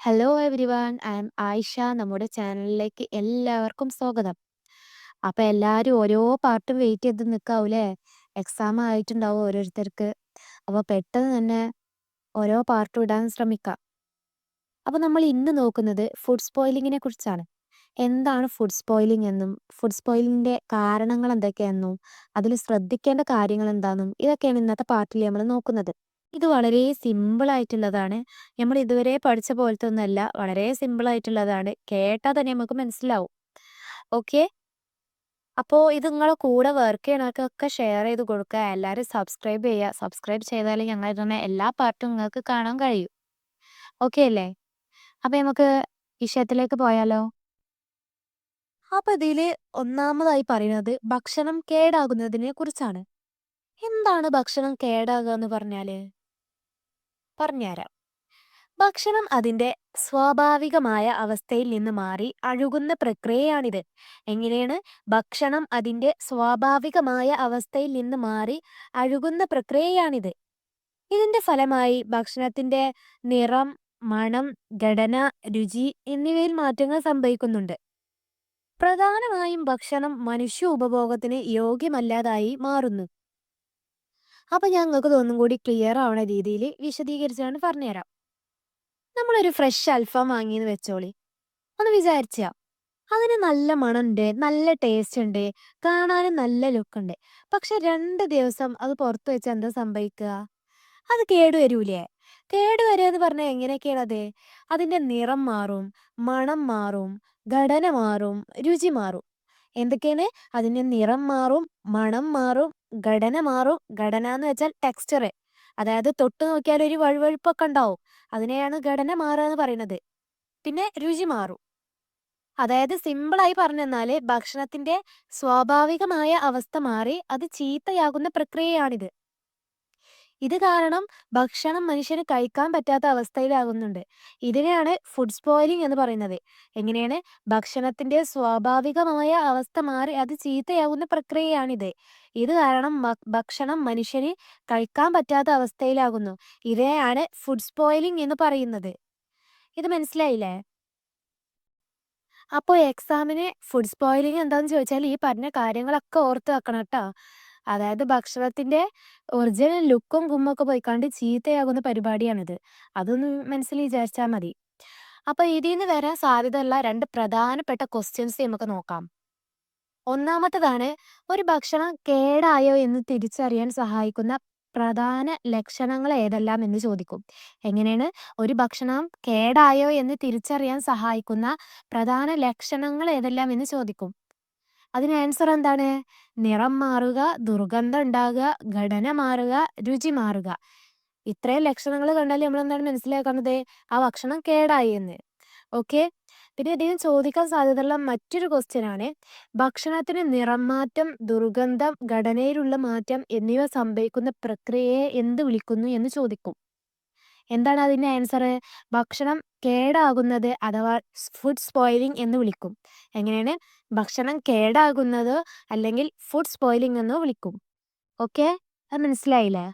Hello everyone, I am Ayesha. നമ്മുടെ ചാനലിലേക്ക് എല്ലാവർക്കും സ്വാഗതം. അപ്പൊ എല്ലാരും ഓരോ പാർട്ടും വെയിറ്റ് ചെയ്ത് നിൽക്കാവൂലേ? എക്സാം ആയിട്ടുണ്ടാവും ഓരോരുത്തർക്ക്. അപ്പൊ പെട്ടെന്ന് തന്നെ ഓരോ പാർട്ടും ഇടാൻ ശ്രമിക്കാം. അപ്പൊ നമ്മൾ ഇന്ന് നോക്കുന്നത് ഫുഡ് സ്പോയിലിങ്ങിനെ കുറിച്ചാണ്. എന്താണ് ഫുഡ് സ്പോയിലിംഗ് എന്നും ഫുഡ് സ്പോയിലിങ്ങിന്റെ കാരണങ്ങൾ എന്തൊക്കെയെന്നും അതിൽ ശ്രദ്ധിക്കേണ്ട കാര്യങ്ങൾ എന്താണെന്നും ഇതൊക്കെയാണ് ഇന്നത്തെ പാർട്ടിൽ നമ്മൾ നോക്കുന്നത്. ഇത് വളരെ സിമ്പിൾ ആയിട്ടുള്ളതാണ്. നമ്മൾ ഇതുവരെ പഠിച്ച പോലത്തെ ഒന്നല്ല. വളരെ സിമ്പിൾ ആയിട്ടുള്ളതാണ്. കേട്ടാൽ തന്നെ നമുക്ക് മനസ്സിലാവും. ഓക്കെ. അപ്പോൾ ഇത് നിങ്ങളെ കൂടെ വർക്ക് ചെയ്യണവർക്കൊക്കെ ഷെയർ ചെയ്ത് കൊടുക്കുക. എല്ലാവരും സബ്സ്ക്രൈബ് ചെയ്യുക. സബ്സ്ക്രൈബ് ചെയ്താൽ ഞങ്ങൾ ഇടുന്ന എല്ലാ പാർട്ടും നിങ്ങൾക്ക് കാണാൻ കഴിയും. ഓക്കെ അല്ലേ? അപ്പൊ നമുക്ക് വിഷയത്തിലേക്ക് പോയാലോ? അപ്പൊ ഇതില് ഒന്നാമതായി പറയുന്നത് ഭക്ഷണം കേടാകുന്നതിനെ കുറിച്ചാണ്. എന്താണ് ഭക്ഷണം കേടാകുക എന്ന് പറഞ്ഞുതരാം. ഭക്ഷണം അതിന്റെ സ്വാഭാവികമായ അവസ്ഥയിൽ നിന്ന് മാറി അഴുകുന്ന പ്രക്രിയയാണിത്. എങ്ങനെയാണ്? ഭക്ഷണം അതിന്റെ സ്വാഭാവികമായ അവസ്ഥയിൽ നിന്ന് മാറി അഴുകുന്ന പ്രക്രിയയാണിത്. ഇതിന്റെ ഫലമായി ഭക്ഷണത്തിന്റെ നിറം, മണം, ഘടന, രുചി എന്നിവയിൽ മാറ്റങ്ങൾ സംഭവിക്കുന്നുണ്ട്. പ്രധാനമായും ഭക്ഷണം മനുഷ്യ ഉപഭോഗത്തിന് യോഗ്യമല്ലാതായി മാറുന്നു. അപ്പൊ ഞങ്ങൾക്ക് ഒന്നും കൂടി ക്ലിയർ ആവണ രീതിയിൽ വിശദീകരിച്ചാണ് പറഞ്ഞുതരാം. നമ്മളൊരു ഫ്രഷ് അൽഫാം വാങ്ങിയെന്ന് വെച്ചോളി. ഒന്ന് വിചാരിച്ചാ അതിന് നല്ല മണമുണ്ട്, നല്ല ടേസ്റ്റ് ഉണ്ട്, കാണാനും നല്ല ലുക്ക് ഉണ്ട്. പക്ഷെ 2 ദിവസം അത് പുറത്ത് വെച്ച് എന്താ സംഭവിക്കുക? അത് കേടുവരൂലേ? കേടുവരിക എന്ന് പറഞ്ഞാൽ എങ്ങനെയൊക്കെയാണത്? അതിന്റെ നിറം മാറും, മണം മാറും, ഘടന മാറും, രുചി മാറും. എന്തൊക്കെയാണ്? അതിന്റെ നിറം മാറും, മണം മാറും, ഘടന മാറും. ഘടന എന്ന് വെച്ചാൽ ടെക്സ്ചർ, അതായത് തൊട്ട് നോക്കിയാൽ ഒരു വഴുവഴുപ്പൊക്കെ ഉണ്ടാവും. അതിനെയാണ് ഘടന മാറുക എന്ന് പറയുന്നത്. പിന്നെ രുചി മാറും. അതായത് സിമ്പിളായി പറഞ്ഞെന്നാല് ഭക്ഷണത്തിന്റെ സ്വാഭാവികമായ അവസ്ഥ മാറി അത് ചീത്തയാകുന്ന പ്രക്രിയയാണിത്. ഇത് കാരണം ഭക്ഷണം മനുഷ്യന് കഴിക്കാൻ പറ്റാത്ത അവസ്ഥയിലാകുന്നുണ്ട്. ഇതിനെയാണ് ഫുഡ് സ്പോയിലിംഗ് എന്ന് പറയുന്നത്. എങ്ങനെയാണ്? ഭക്ഷണത്തിന്റെ സ്വാഭാവികമായ അവസ്ഥ മാറി അത് ചീത്തയാകുന്ന പ്രക്രിയയാണിത്. ഇത് കാരണം ഭക്ഷണം മനുഷ്യന് കഴിക്കാൻ പറ്റാത്ത അവസ്ഥയിലാകുന്നു. ഇതിനെയാണ് ഫുഡ് സ്പോയിലിംഗ് എന്ന് പറയുന്നത്. ഇത് മനസ്സിലായില്ലേ? അപ്പോൾ എക്സാമിന് ഫുഡ് സ്പോയിലിംഗ് എന്താന്ന് ചോദിച്ചാൽ ഈ പറഞ്ഞ കാര്യങ്ങളൊക്കെ ഓർത്ത് വെക്കണം കേട്ടോ. അതായത് ഭക്ഷണത്തിന്റെ ഒറിജിനൽ ലുക്കും ഗുമ്മൊക്കെ പോയിക്കാണ്ട് ചീത്തയാകുന്ന പരിപാടിയാണിത്. അതൊന്ന് മനസ്സിൽ വിചാരിച്ചാൽ മതി. അപ്പൊ ഇതിന്ന് വരാൻ സാധ്യതയുള്ള 2 പ്രധാനപ്പെട്ട ക്വസ്റ്റ്യൻസ് നമുക്ക് നോക്കാം. ഒന്നാമത്തേതാണ്, ഒരു ഭക്ഷണം കേടായോ എന്ന് തിരിച്ചറിയാൻ സഹായിക്കുന്ന പ്രധാന ലക്ഷണങ്ങൾ ഏതെല്ലാം എന്ന് ചോദിക്കും. എങ്ങനെയാണ്? ഒരു ഭക്ഷണം കേടായോ എന്ന് തിരിച്ചറിയാൻ സഹായിക്കുന്ന പ്രധാന ലക്ഷണങ്ങൾ ഏതെല്ലാം എന്ന് ചോദിക്കും. അതിന് ആൻസർ എന്താണ്? നിറം മാറുക, ദുർഗന്ധം ഉണ്ടാകുക, ഘടന മാറുക, രുചി മാറുക. ഇത്രയും ലക്ഷണങ്ങൾ കണ്ടാൽ നമ്മൾ എന്താണ് മനസ്സിലാക്കുന്നത്? ആ ഭക്ഷണം കേടായി എന്ന്. ഓക്കെ. പിന്നെ ഇതിന് ചോദിക്കാൻ സാധ്യതയുള്ള മറ്റൊരു ക്വസ്റ്റ്യൻ ആണ്, ഭക്ഷണത്തിന് നിറം മാറ്റം, ദുർഗന്ധം, ഘടനയിലുള്ള മാറ്റം എന്നിവ സംഭവിക്കുന്ന പ്രക്രിയയെ എന്ത് വിളിക്കുന്നു എന്ന് ചോദിക്കും. എന്താണ് അതിന്റെ ആൻസർ? ഭക്ഷണം കേടാകുന്നത് അഥവാ ഫുഡ് സ്പോയിലിംഗ് എന്ന് വിളിക്കും. എങ്ങനെയാണ്? ഭക്ഷണം കേടാകുന്നത് അല്ലെങ്കിൽ ഫുഡ് സ്പോയിലിംഗ് എന്ന് വിളിക്കും. ഓക്കെ, അത് മനസ്സിലായില്ലേ?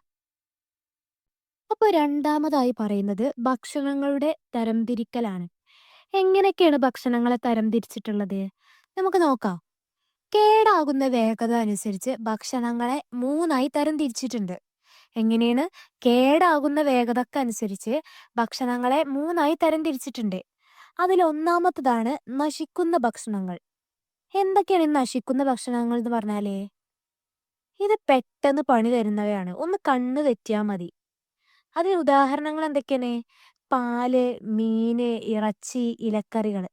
അപ്പോൾ രണ്ടാമതായി പറയുന്നത് ഭക്ഷണങ്ങളുടെ തരംതിരിക്കലാണ്. എങ്ങനെയൊക്കെയാണ് ഭക്ഷണങ്ങളെ തരംതിരിച്ചിട്ടുള്ളത്? നമുക്ക് നോക്കാം. കേടാകുന്ന വേഗത അനുസരിച്ച് ഭക്ഷണങ്ങളെ 3ആയി തരംതിരിച്ചിട്ടുണ്ട്. എങ്ങനെയാണ്? കേടാകുന്ന വേഗതക്കനുസരിച്ച് ഭക്ഷണങ്ങളെ 3ആയി തരംതിരിച്ചിട്ടുണ്ട്. അതിൽ ഒന്നാമത്തതാണ് നശിക്കുന്ന ഭക്ഷണങ്ങൾ. എന്തൊക്കെയാണ് ഈ നശിക്കുന്ന ഭക്ഷണങ്ങൾ എന്ന് പറഞ്ഞാലേ? ഇത് പെട്ടെന്ന് പണി തരുന്നവയാണ്. ഒന്ന് കണ്ണ് തെറ്റിയാൽ മതി. അതിന് ഉദാഹരണങ്ങൾ എന്തൊക്കെയാണ്? പാല്, മീന്, ഇറച്ചി, ഇലക്കറികൾ.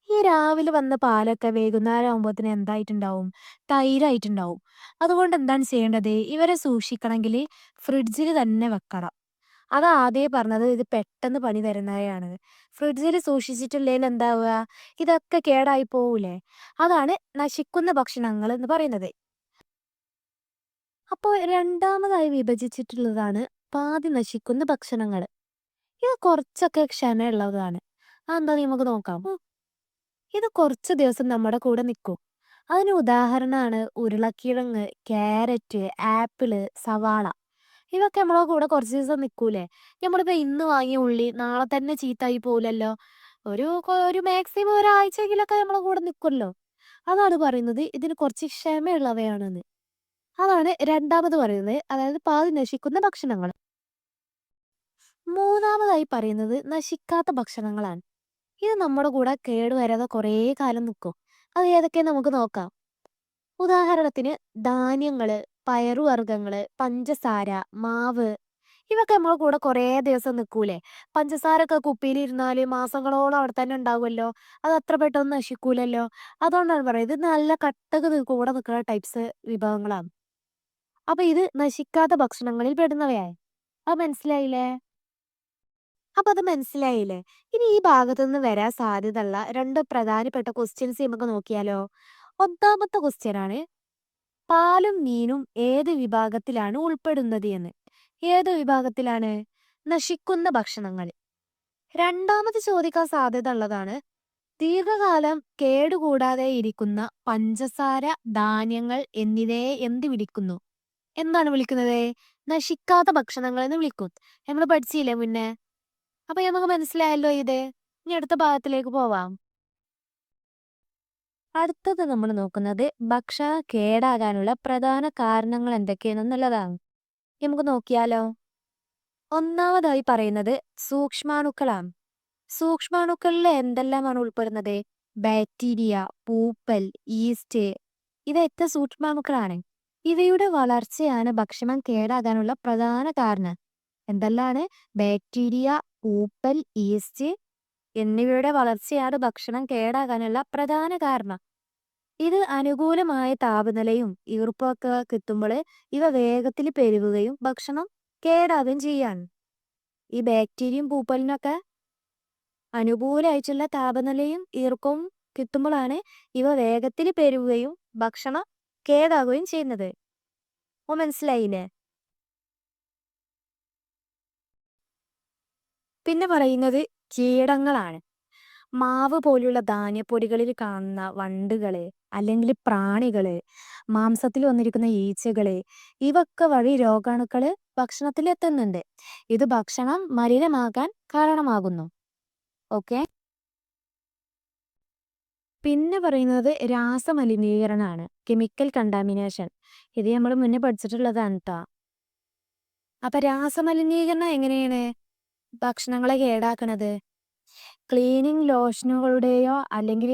ഈ രാവിലെ വന്ന പാലൊക്കെ വൈകുന്നേരം ആകുമ്പോഴത്തേന് എന്തായിട്ടുണ്ടാവും? തൈരായിട്ടുണ്ടാവും. അതുകൊണ്ട് എന്താണ് ചെയ്യേണ്ടത്? ഇവരെ സൂക്ഷിക്കണമെങ്കിൽ ഫ്രിഡ്ജിൽ തന്നെ വെക്കണം. അതാ ആദ്യമേ പറഞ്ഞത്, ഇത് പെട്ടെന്ന് പണി തരുന്നവയാണ്. ഫ്രിഡ്ജിൽ സൂക്ഷിച്ചിട്ടില്ലെങ്കിൽ എന്താവുക? ഇതൊക്കെ കേടായി പോവൂലേ? അതാണ് നശിക്കുന്ന ഭക്ഷണങ്ങൾ എന്ന് പറയുന്നത്. അപ്പോൾ രണ്ടാമതായി വിഭജിച്ചിട്ടുള്ളതാണ് പാതി നശിക്കുന്ന ഭക്ഷണങ്ങൾ. ഇത് കുറച്ചൊക്കെ ക്ഷമയുള്ളതാണ്. അതെന്താ നമുക്ക് നോക്കാം. ഇത് കുറച്ച് ദിവസം നമ്മുടെ കൂടെ നിൽക്കും. അതിന് ഉദാഹരണമാണ് ഉരുളക്കിഴങ്ങ്, ക്യാരറ്റ്, ആപ്പിള്, സവാള. ഇതൊക്കെ നമ്മളെ കൂടെ കുറച്ച് ദിവസം നിൽക്കൂലേ? നമ്മളിപ്പോ ഇന്ന് വാങ്ങിയ ഉള്ളി നാളെ തന്നെ ചീത്തായി പോവില്ലല്ലോ. ഒരു മാക്സിമം ഒരാഴ്ചയെങ്കിലൊക്കെ നമ്മളെ കൂടെ നിൽക്കുമല്ലോ. അതാണ് പറയുന്നത് ഇതിന് കുറച്ച് ക്ഷമയുള്ളവയാണെന്ന്. അതാണ് രണ്ടാമത് പറയുന്നത്. അതായത് പാതി നശിക്കുന്ന ഭക്ഷണങ്ങൾ. മൂന്നാമതായി പറയുന്നത് നശിക്കാത്ത ഭക്ഷണങ്ങളാണ്. ഇത് നമ്മുടെ കൂടെ കേടുവരാതെ കുറേ കാലം നിൽക്കും. അത് ഏതൊക്കെയെന്ന് നമുക്ക് നോക്കാം. ഉദാഹരണത്തിന് ധാന്യങ്ങള്, പയറുവർഗ്ഗങ്ങള്, പഞ്ചസാര, മാവ് ഇവയൊക്കെ നമ്മളെ കൂടെ കുറേ ദിവസം നിൽക്കൂലേ? പഞ്ചസാരൊക്കെ കുപ്പിയിലിരുന്നാല് മാസങ്ങളോളം അവിടെ തന്നെ ഉണ്ടാവുമല്ലോ. അത് അത്ര പെട്ടെന്ന് നശിക്കൂലല്ലോ. അതുകൊണ്ടാണ് പറയുന്നത് ഇത് നല്ല കട്ടക്ക് കൂടെ നിൽക്കുന്ന ടൈപ്സ് വിഭവങ്ങളാണ്. അപ്പൊ ഇത് നശിക്കാത്ത ഭക്ഷണങ്ങളിൽ പെടുന്നവയായി. അത് മനസ്സിലായില്ലേ? അപ്പൊ അത് മനസ്സിലായില്ലേ? ഇനി ഈ ഭാഗത്തുനിന്ന് വരാൻ സാധ്യതയുള്ള 2 പ്രധാനപ്പെട്ട ക്വസ്റ്റ്യൻസ് നമുക്ക് നോക്കിയാലോ? ഒന്നാമത്തെ ക്വസ്റ്റ്യൻ ആണ് പാലും മീനും ഏത് വിഭാഗത്തിലാണ് ഉൾപ്പെടുന്നത് എന്ന്. ഏത് വിഭാഗത്തിലാണ്? നശിക്കുന്ന ഭക്ഷണങ്ങൾ. രണ്ടാമത് ചോദിക്കാൻ സാധ്യത ഉള്ളതാണ് ദീർഘകാലം കേടുകൂടാതെ ഇരിക്കുന്ന പഞ്ചസാര, ധാന്യങ്ങൾ എന്നിവയെ എന്ത് വിളിക്കുന്നു? എന്താണ് വിളിക്കുന്നത്? നശിക്കാത്ത ഭക്ഷണങ്ങൾ എന്ന് വിളിക്കും. നമ്മൾ പഠിച്ചില്ലേ മുന്നേ? അപ്പൊ നമുക്ക് മനസ്സിലായല്ലോ ഇത്. ഇനി അടുത്ത ഭാഗത്തിലേക്ക് പോവാം. അടുത്തത് നമ്മൾ നോക്കുന്നത് ഭക്ഷണം കേടാകാനുള്ള പ്രധാന കാരണങ്ങൾ എന്തൊക്കെയാണെന്നുള്ളതാണ്. നമുക്ക് നോക്കിയാലോ? ഒന്നാമതായി പറയുന്നത് സൂക്ഷ്മാണുക്കളാണ്. സൂക്ഷ്മാണുക്കളിൽ എന്തെല്ലാമാണ് ഉൾപ്പെടുന്നത്? ബാക്ടീരിയ, പൂപ്പൽ, ഈസ്റ്റ് ഇവയൊക്കെ സൂക്ഷ്മാണുക്കളാണ്. ഇവയുടെ വളർച്ചയാണ് ഭക്ഷണം കേടാകാനുള്ള പ്രധാന കാരണം. എന്തെല്ലാണ്? ബാക്ടീരിയ, പൂപ്പൽ, ഈസ്റ്റ് എന്നിവയുടെ വളർച്ചയാണ് ഭക്ഷണം കേടാകാനുള്ള പ്രധാന കാരണം. ഇത് അനുകൂലമായ താപനിലയും ഈർപ്പമൊക്കെ കിട്ടുമ്പോൾ ഇവ വേഗത്തിൽ പെരുകുകയും ഭക്ഷണം കേടാകുകയും ചെയ്യാണ്. ഈ ബാക്ടീരിയയും പൂപ്പലിനൊക്കെ അനുകൂലമായിട്ടുള്ള താപനിലയും ഈർപ്പവും കിട്ടുമ്പോഴാണ് ഇവ വേഗത്തിൽ പെരുകുകയും ഭക്ഷണം കേടാകുകയും ചെയ്യുന്നത്. ഓ മനസ്സിലായില്ലേ? പിന്നെ പറയുന്നത് കീടങ്ങളാണ്. മാവ് പോലുള്ള ധാന്യപ്പൊടികളിൽ കാണുന്ന വണ്ടുകള് അല്ലെങ്കിൽ പ്രാണികള്, മാംസത്തിൽ വന്നിരിക്കുന്ന ഈച്ചകള് ഇവയൊക്കെ വഴി രോഗാണുക്കള് ഭക്ഷണത്തിൽ എത്തുന്നുണ്ട്. ഇത് ഭക്ഷണം മലിനമാകാൻ കാരണമാകുന്നു. ഓക്കെ. പിന്നെ പറയുന്നത് രാസമലിനീകരണമാണ്. Chemical contamination. ഇത് നമ്മൾ മുന്നേ പഠിച്ചിട്ടുള്ളതാണ് ട്ടോ. അപ്പൊ രാസമലിനീകരണം എങ്ങനെയാണ് ഭക്ഷണങ്ങളെ കേടാക്കണത്? ക്ലീനിങ് ലോഷനുകളുടെയോ അല്ലെങ്കിൽ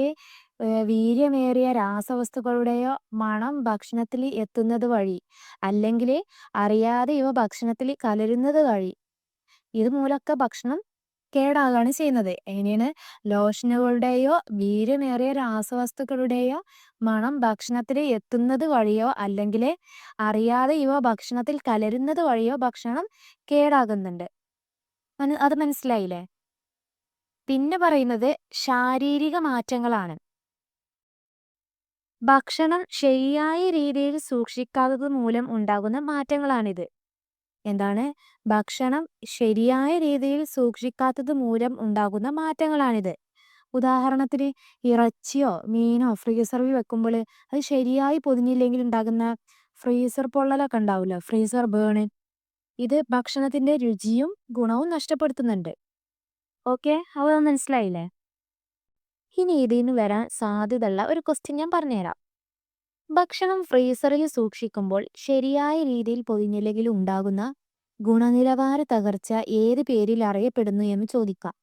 വീര്യമേറിയ രാസവസ്തുക്കളുടെയോ മണം ഭക്ഷണത്തിൽ എത്തുന്നത് വഴി അല്ലെങ്കിൽ അറിയാതെ ഇവ ഭക്ഷണത്തിൽ കലരുന്നത് വഴി ഇത് മൂലമൊക്കെ ഭക്ഷണം കേടാകാണ് ചെയ്യുന്നത്. എങ്ങനെയാണ്? ലോഷനുകളുടെയോ വീര്യമേറിയ രാസവസ്തുക്കളുടെയോ മണം ഭക്ഷണത്തിൽ എത്തുന്നത് വഴിയോ അല്ലെങ്കിൽ അറിയാതെ ഇവ ഭക്ഷണത്തിൽ കലരുന്നത് വഴിയോ ഭക്ഷണം കേടാകുന്നുണ്ട്. അത് മനസ്സിലായില്ലേ? പിന്നെ പറയുന്നത് ശാരീരിക മാറ്റങ്ങളാണ്. ഭക്ഷണം ശരിയായ രീതിയിൽ സൂക്ഷിക്കാത്തത് മൂലം ഉണ്ടാകുന്ന മാറ്റങ്ങളാണിത്. എന്താണ്? ഭക്ഷണം ശരിയായ രീതിയിൽ സൂക്ഷിക്കാത്തത് മൂലം ഉണ്ടാകുന്ന മാറ്റങ്ങളാണിത്. ഉദാഹരണത്തിന് ഇറച്ചിയോ മീനോ ഫ്രീസറിൽ വെക്കുമ്പോൾ അത് ശരിയായി പൊതിഞ്ഞില്ലെങ്കിൽ ഉണ്ടാകുന്ന ഫ്രീസർ പൊള്ളലൊക്കെ ഉണ്ടാവില്ല, ഫ്രീസർ ബേൺ. ഇത് ഭക്ഷണത്തിന്റെ രുചിയും ഗുണവും നഷ്ടപ്പെടുത്തുന്നുണ്ട്. ഓക്കെ, അവ മനസ്സിലായില്ലേ? ഇനി ഇതിന് വരാൻ സാധ്യതയുള്ള ഒരു ക്വസ്റ്റ്യൻ ഞാൻ പറഞ്ഞുതരാം. ഭക്ഷണം ഫ്രീസറിൽ സൂക്ഷിക്കുമ്പോൾ ശരിയായ രീതിയിൽ പൊതിഞ്ഞില്ലെങ്കിൽ ഉണ്ടാകുന്ന ഗുണനിലവാര തകർച്ച ഏത് പേരിൽ അറിയപ്പെടുന്നു എന്ന് ചോദിക്കാം.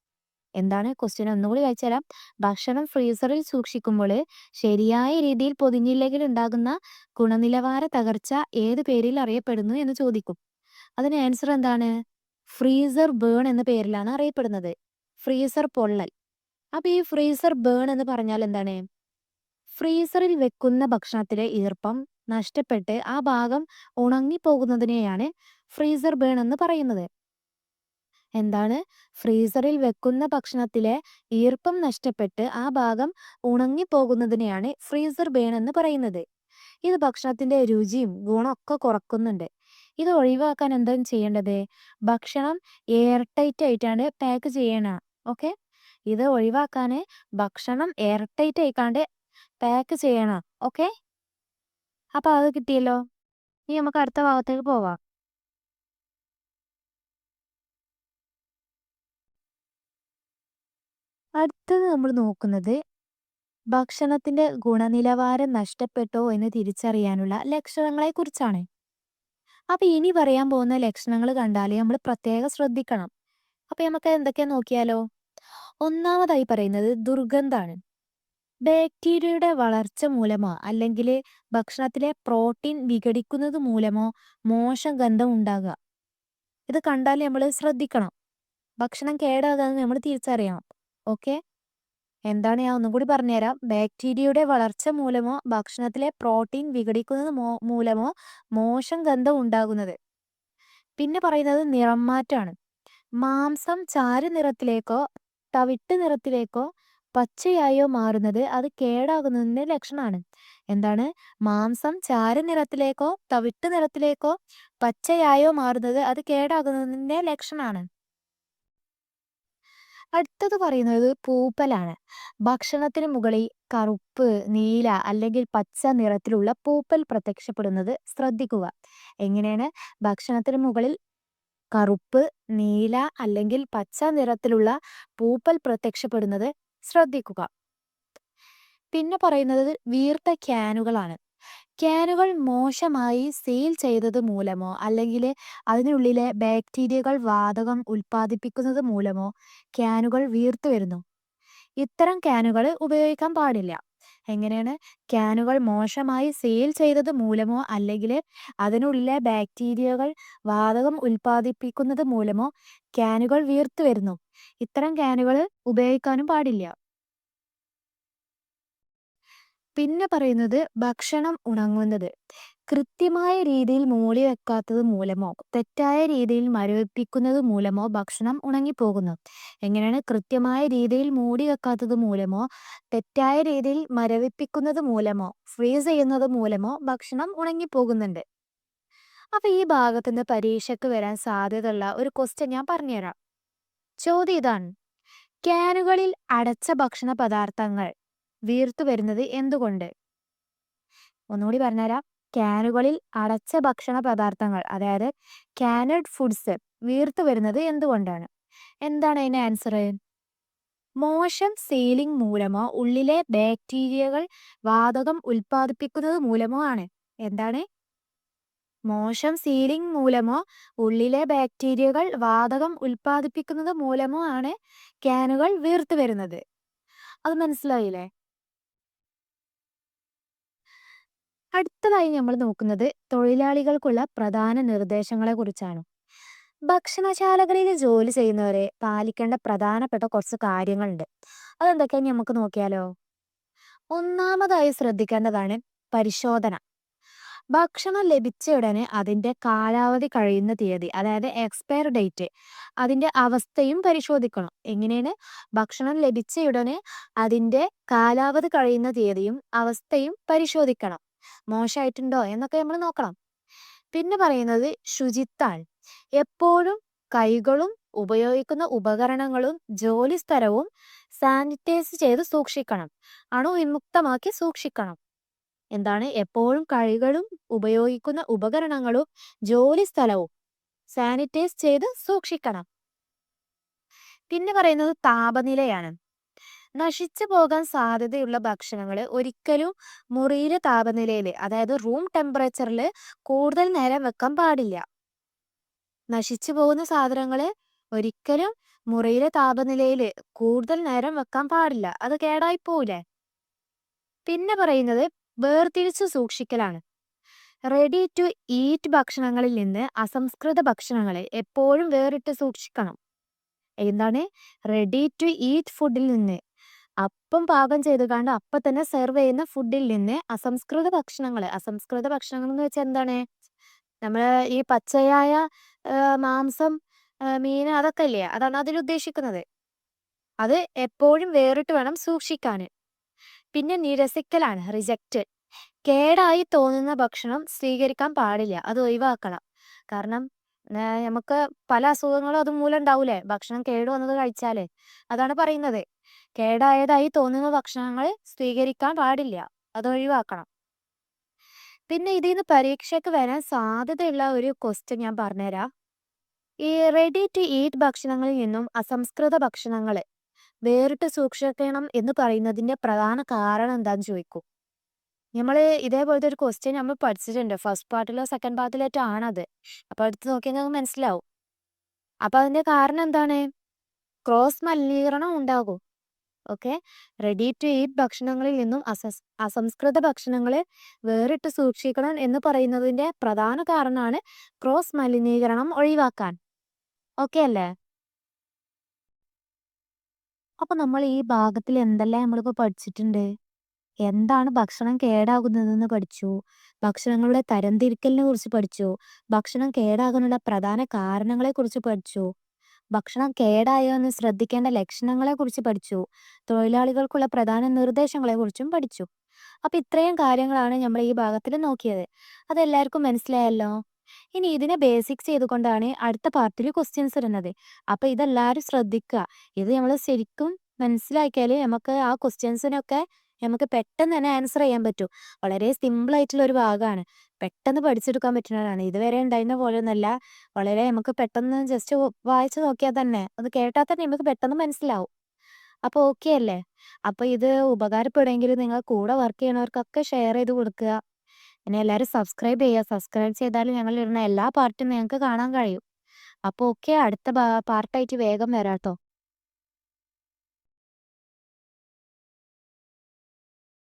എന്താണ് ക്വസ്റ്റ്യൻ? ഒന്നുകൂടി വായിച്ചുതരാം. ഭക്ഷണം ഫ്രീസറിൽ സൂക്ഷിക്കുമ്പോൾ ശരിയായ രീതിയിൽ പൊതിഞ്ഞില്ലെങ്കിൽ ഉണ്ടാകുന്ന ഗുണനിലവാര തകർച്ച ഏത് പേരിൽ അറിയപ്പെടുന്നു എന്ന് ചോദിക്കും. അതിന് ആൻസർ എന്താണ്? ഫ്രീസർ ബേൺ എന്ന പേരിലാണ് അറിയപ്പെടുന്നത്. ഫ്രീസർ പൊള്ളൽ. അപ്പൊ ഈ ഫ്രീസർ ബേൺ എന്ന് പറഞ്ഞാൽ എന്താണ്? ഫ്രീസറിൽ വെക്കുന്ന ഭക്ഷണത്തിലെ ഈർപ്പം നഷ്ടപ്പെട്ട് ആ ഭാഗം ഉണങ്ങിപ്പോകുന്നതിനെയാണ് ഫ്രീസർ ബേൺ എന്ന് പറയുന്നത്. എന്താണ്? ഫ്രീസറിൽ വെക്കുന്ന ഭക്ഷണത്തിലെ ഈർപ്പം നഷ്ടപ്പെട്ട് ആ ഭാഗം ഉണങ്ങിപ്പോകുന്നതിനെയാണ് ഫ്രീസർ ബേൺ എന്ന് പറയുന്നത്. ഇത് ഭക്ഷണത്തിന്റെ രുചിയും ഗുണമൊക്കെ കുറക്കുന്നുണ്ട്. ഇത് ഒഴിവാക്കാൻ എന്താണ് ചെയ്യേണ്ടത്? ഭക്ഷണം എയർ ടൈറ്റ് ആയിട്ടാണ് പാക്ക് ചെയ്യണം. ഓക്കെ. ഇത് ഒഴിവാക്കാൻ ഭക്ഷണം എയർ ടൈറ്റ് ആയിക്കാണ്ട് പാക്ക് ചെയ്യണം. ഓക്കെ. അപ്പൊ അത് കിട്ടിയല്ലോ. ഇനി നമുക്ക് അടുത്ത ഭാഗത്തേക്ക് പോവാം. അടുത്തത് നമ്മൾ നോക്കുന്നത് ഭക്ഷണത്തിന്റെ ഗുണനിലവാരം നഷ്ടപ്പെട്ടോ എന്ന് തിരിച്ചറിയാനുള്ള ലക്ഷണങ്ങളെ കുറിച്ചാണ്. അപ്പൊ ഇനി പറയാൻ പോകുന്ന ലക്ഷണങ്ങൾ കണ്ടാൽ നമ്മൾ പ്രത്യേകം ശ്രദ്ധിക്കണം. അപ്പൊ നമുക്ക് എന്തൊക്കെയാ നോക്കിയാലോ. ഒന്നാമതായി പറയുന്നത് ദുർഗന്ധാണ്. ബാക്ടീരിയയുടെ വളർച്ച മൂലമോ അല്ലെങ്കിൽ ഭക്ഷണത്തിലെ പ്രോട്ടീൻ വിഘടിക്കുന്നത് മൂലമോ മോശം ഗന്ധം ഉണ്ടാകുക. ഇത് കണ്ടാൽ നമ്മൾ ശ്രദ്ധിക്കണം. ഭക്ഷണം കേടാകാന്ന് നമ്മൾ തിരിച്ചറിയണം. ഓക്കെ, എന്താണ് ഞാൻ ഒന്നും കൂടി പറഞ്ഞുതരാം. ബാക്ടീരിയയുടെ വളർച്ച മൂലമോ ഭക്ഷണത്തിലെ പ്രോട്ടീൻ വിഘടിക്കുന്നത് മൂലമോ മോശം ഗന്ധം ഉണ്ടാകുന്നത്. പിന്നെ പറയുന്നത് നിറം മാറ്റാണ്. മാംസം ചാരനിറത്തിലേക്കോ തവിട്ട് നിറത്തിലേക്കോ പച്ചയായോ മാറുന്നത് അത് കേടാകുന്നതിന്റെ ലക്ഷണമാണ്. എന്താണ്? മാംസം ചാരനിറത്തിലേക്കോ തവിട്ട് നിറത്തിലേക്കോ പച്ചയായോ മാറുന്നത് അത് കേടാകുന്നതിന്റെ ലക്ഷണമാണ്. അടുത്തത് പറയുന്നത് പൂപ്പലാണ്. ഭക്ഷണത്തിന് മുകളിൽ കറുപ്പ്, നീല അല്ലെങ്കിൽ പച്ച നിറത്തിലുള്ള പൂപ്പൽ പ്രത്യക്ഷപ്പെടുന്നത് ശ്രദ്ധിക്കുക. എങ്ങനെയാണ്? ഭക്ഷണത്തിന് മുകളിൽ കറുപ്പ്, നീല അല്ലെങ്കിൽ പച്ച നിറത്തിലുള്ള പൂപ്പൽ പ്രത്യക്ഷപ്പെടുന്നത് ശ്രദ്ധിക്കുക. പിന്നെ പറയുന്നത് വീർത്ത ക്യാനുകളാണ്. ക്യാനുകൾ മോശമായി സീൽ ചെയ്തത് മൂലമോ അല്ലെങ്കിൽ അതിനുള്ളിലെ ബാക്ടീരിയകൾ വാതകം ഉൽപ്പാദിപ്പിക്കുന്നത് മൂലമോ ക്യാനുകൾ വീർത്തു വരുന്നു. ഇത്തരം ക്യാനുകൾ ഉപയോഗിക്കാൻ പാടില്ല. എങ്ങനെയാണ്? ക്യാനുകൾ മോശമായി സീൽ ചെയ്തത് മൂലമോ അല്ലെങ്കിൽ അതിനുള്ളിലെ ബാക്ടീരിയകൾ വാതകം ഉൽപ്പാദിപ്പിക്കുന്നത് മൂലമോ ക്യാനുകൾ വീർത്തു വരുന്നു. ഇത്തരം ക്യാനുകൾ ഉപയോഗിക്കാനും പാടില്ല. പിന്നെ പറയുന്നത് ഭക്ഷണം ഉണങ്ങുന്നത്. കൃത്യമായ രീതിയിൽ മൂടി വെക്കാത്തത് മൂലമോ തെറ്റായ രീതിയിൽ മരവിപ്പിക്കുന്നത് മൂലമോ ഭക്ഷണം ഉണങ്ങിപ്പോകുന്നു. എങ്ങനെയാണ്? കൃത്യമായ രീതിയിൽ മൂടി വെക്കാത്തത് മൂലമോ തെറ്റായ രീതിയിൽ മരവിപ്പിക്കുന്നത് മൂലമോ ഫ്രീസ് ചെയ്യുന്നത് മൂലമോ ഭക്ഷണം ഉണങ്ങിപ്പോകുന്നുണ്ട്. അപ്പൊ ഈ ഭാഗത്തുനിന്ന് പരീക്ഷയ്ക്ക് വരാൻ സാധ്യതയുള്ള ഒരു ക്വസ്റ്റ്യൻ ഞാൻ പറഞ്ഞുതരാം. ചോദ്യം ഇതാണ്: ക്യാനുകളിൽ അടച്ച ഭക്ഷണ പദാർത്ഥങ്ങൾ വീർത്തു വരുന്നത് എന്തുകൊണ്ട്? ഒന്നുകൂടി പറഞ്ഞുതരാം. ക്യാനുകളിൽ അടച്ച ഭക്ഷണ പദാർത്ഥങ്ങൾ, അതായത് ക്യാനഡ് ഫുഡ്സ് വീർത്തു വരുന്നത് എന്തുകൊണ്ടാണ്? എന്താണ് അതിന്റെ ആൻസർ? മോശം സീലിംഗ് മൂലമോ ഉള്ളിലെ ബാക്ടീരിയകൾ വാതകം ഉൽപ്പാദിപ്പിക്കുന്നത് മൂലമോ ആണ്. എന്താണ്? മോശം സീലിംഗ് മൂലമോ ഉള്ളിലെ ബാക്ടീരിയകൾ വാതകം ഉൽപ്പാദിപ്പിക്കുന്നത് മൂലമോ ആണ് ക്യാനുകൾ വീർത്തു വരുന്നത്. അത് മനസ്സിലായില്ലേ? അടുത്തതായി നമ്മൾ നോക്കുന്നത് തൊഴിലാളികൾക്കുള്ള പ്രധാന നിർദ്ദേശങ്ങളെ കുറിച്ചാണ്. ഭക്ഷണശാലകളിൽ ജോലി ചെയ്യുന്നവരെ പാലിക്കേണ്ട പ്രധാനപ്പെട്ട കുറച്ച് കാര്യങ്ങളുണ്ട്. അതെന്തൊക്കെയാന്ന് നമുക്ക് നോക്കിയാലോ. ഒന്നാമതായി ശ്രദ്ധിക്കേണ്ടതാണ് പരിശോധന. ഭക്ഷണം ലഭിച്ചയുടനെ അതിന്റെ കാലാവധി കഴിയുന്ന തീയതി, അതായത് എക്സ്പയർ ഡേറ്റ്, അതിന്റെ അവസ്ഥയും പരിശോധിക്കണം. എങ്ങനെയാണ്? ഭക്ഷണം ലഭിച്ചയുടനെ അതിന്റെ കാലാവധി കഴിയുന്ന തീയതിയും അവസ്ഥയും പരിശോധിക്കണം. മോശമായിട്ടുണ്ടോ എന്നൊക്കെ നമ്മൾ നോക്കണം. പിന്നെ പറയുന്നത് ശുചിത്വമാണ്. എപ്പോഴും കൈകളും ഉപയോഗിക്കുന്ന ഉപകരണങ്ങളും ജോലി സ്ഥലവും സാനിറ്റൈസ് ചെയ്ത് സൂക്ഷിക്കണം. അണുവിമുക്തമാക്കി സൂക്ഷിക്കണം. എന്താണ്? എപ്പോഴും കൈകളും ഉപയോഗിക്കുന്ന ഉപകരണങ്ങളും ജോലി സ്ഥലവും സാനിറ്റൈസ് ചെയ്ത് സൂക്ഷിക്കണം. പിന്നെ പറയുന്നത് താപനിലയാണ്. നശിച്ചു പോകാൻ സാധ്യതയുള്ള ഭക്ഷണങ്ങൾ ഒരിക്കലും മുറിയിലെ താപനിലയിൽ, അതായത് റൂം ടെമ്പറേച്ചറിൽ കൂടുതൽ നേരം വെക്കാൻ പാടില്ല. നശിച്ചു പോകുന്ന സാധനങ്ങൾ ഒരിക്കലും മുറിയിലെ താപനിലയിൽ കൂടുതൽ നേരം വെക്കാൻ പാടില്ല. അത് കേടായി പോവില്ലേ? പിന്നെ പറയുന്നത് വേർതിരിച്ച് സൂക്ഷിക്കലാണ്. റെഡി ടു ഈറ്റ് ഭക്ഷണങ്ങളിൽ നിന്ന് അസംസ്കൃത ഭക്ഷണങ്ങളെ എപ്പോഴും വേറിട്ട് സൂക്ഷിക്കണം. എന്താണ്? റെഡി ടു ഈറ്റ് ഫുഡിൽ നിന്ന്, അപ്പം പാകം ചെയ്ത് കണ്ട് അപ്പം തന്നെ സെർവ് ചെയ്യുന്ന ഫുഡിൽ നിന്ന് അസംസ്കൃത ഭക്ഷണങ്ങൾ എന്ന് വെച്ചാൽ എന്താണ്? നമ്മൾ ഈ പച്ചയായ മാംസം, മീൻ, അതൊക്കെ ഇല്ലേ, അതാണ് അതിൽ ഉദ്ദേശിക്കുന്നത്. അത് എപ്പോഴും വേറിട്ട് വേണം സൂക്ഷിക്കാൻ. പിന്നെ നിരസിക്കലാണ്, റിജക്റ്റ്. കേടായി തോന്നുന്ന ഭക്ഷണം സ്വീകരിക്കാൻ പാടില്ല, അത് ഒഴിവാക്കണം. കാരണം നമുക്ക് പല അസുഖങ്ങളും അതുമൂലം ഉണ്ടാവൂലേ, ഭക്ഷണം കേടുവന്നത് കഴിച്ചാല്. അതാണ് പറയുന്നത്. കേടായതായി തോന്നുന്ന ഭക്ഷണങ്ങൾ സ്വീകരിക്കാൻ പാടില്ല, അത് ഒഴിവാക്കണം. പിന്നെ ഇതിൽ നിന്ന് പരീക്ഷയ്ക്ക് വരാൻ സാധ്യതയുള്ള ഒരു ക്വസ്റ്റ്യൻ ഞാൻ പറഞ്ഞുതരാം. ഈ റെഡി ടു ഈറ്റ് ഭക്ഷണങ്ങളിൽ നിന്നും അസംസ്കൃത ഭക്ഷണങ്ങൾ വേറിട്ട് സൂക്ഷിക്കണം എന്ന് പറയുന്നതിന്റെ പ്രധാന കാരണം എന്താന്ന് ചോദിക്കും. നമ്മള് ഇതേപോലത്തെ ഒരു ക്വസ്റ്റ്യൻ നമ്മൾ പഠിച്ചിട്ടുണ്ട്. ഫസ്റ്റ് പാർട്ടിലോ സെക്കൻഡ് പാർട്ടിലേറ്റോ ആണത്. അപ്പൊ എടുത്ത് നോക്കിയാൽ നിങ്ങൾക്ക് മനസ്സിലാവും. അപ്പൊ അതിന്റെ കാരണം എന്താണ്? ക്രോസ് മലിനീകരണം ഉണ്ടാകും. ഓക്കെ. റെഡി ടു ഈറ്റ് ഭക്ഷണങ്ങളിൽ നിന്നും അസംസ്കൃത ഭക്ഷണങ്ങളെ വേറിട്ട് സൂക്ഷിക്കണം എന്ന് പറയുന്നതിന്റെ പ്രധാന കാരണമാണ് ക്രോസ് മലിനീകരണം ഒഴിവാക്കാൻ. ഓക്കെ അല്ലേ? അപ്പൊ നമ്മൾ ഈ ഭാഗത്തിൽ എന്തെല്ലാം നമ്മളിപ്പോ പഠിച്ചിട്ടുണ്ട്? എന്താണ് ഭക്ഷണം കേടാകുന്നതെന്ന് പഠിച്ചു. ഭക്ഷണങ്ങളുടെ തരംതിരിക്കലിനെ കുറിച്ച് പഠിച്ചു. ഭക്ഷണം കേടാകാനുള്ള പ്രധാന കാരണങ്ങളെക്കുറിച്ച് പഠിച്ചു. ഭക്ഷണം കേടായോ എന്ന് ശ്രദ്ധിക്കേണ്ട ലക്ഷണങ്ങളെക്കുറിച്ച് പഠിച്ചു. തൊഴിലാളികൾക്കുള്ള പ്രധാന നിർദ്ദേശങ്ങളെക്കുറിച്ചും പഠിച്ചു. അപ്പൊ ഇത്രയും കാര്യങ്ങളാണ് നമ്മൾ ഈ ഭാഗത്തിൽ നോക്കിയത്. അതെല്ലാവർക്കും മനസ്സിലായല്ലോ? ഇനി ഇതിനെ ബേസിക്സ് ചെയ്തുകൊണ്ടാണ് അടുത്ത പാർട്ടിൽ ക്വസ്റ്റ്യൻസ് ഇടുന്നത്. അപ്പൊ ഇതെല്ലാവരും ശ്രദ്ധിക്കുക. ഇത് നമ്മൾ ശരിക്കും മനസ്സിലാക്കിയാൽ നമുക്ക് ആ ക്വസ്റ്റ്യൻസിനൊക്കെ നമുക്ക് പെട്ടെന്ന് തന്നെ ആൻസർ ചെയ്യാൻ പറ്റും. വളരെ സിമ്പിൾ ആയിട്ടുള്ള ഒരു ഭാഗമാണ്. പെട്ടെന്ന് പഠിച്ചെടുക്കാൻ പറ്റുന്നതാണ്. ഇതുവരെ ഉണ്ടായിരുന്ന പോലെയൊന്നുമല്ല. വളരെ നമുക്ക് പെട്ടെന്ന് ജസ്റ്റ് വായിച്ചു നോക്കിയാൽ തന്നെ അത് കേട്ടാൽ തന്നെ നമുക്ക് പെട്ടെന്ന് മനസ്സിലാവും. അപ്പൊ ഓക്കെ അല്ലേ? അപ്പൊ ഇത് ഉപകാരപ്പെടുമെങ്കിൽ നിങ്ങൾ കൂടെ വർക്ക് ചെയ്യണവർക്കൊക്കെ ഷെയർ ചെയ്ത് കൊടുക്കുക. പിന്നെ എല്ലാവരും സബ്സ്ക്രൈബ് ചെയ്യുക. സബ്സ്ക്രൈബ് ചെയ്താൽ ഞങ്ങൾ ഇടുന്ന എല്ലാ പാർട്ടും നിങ്ങൾക്ക് കാണാൻ കഴിയും. അപ്പൊ ഓക്കെ, അടുത്ത പാർട്ടായിട്ട് വേഗം വരാട്ടോ.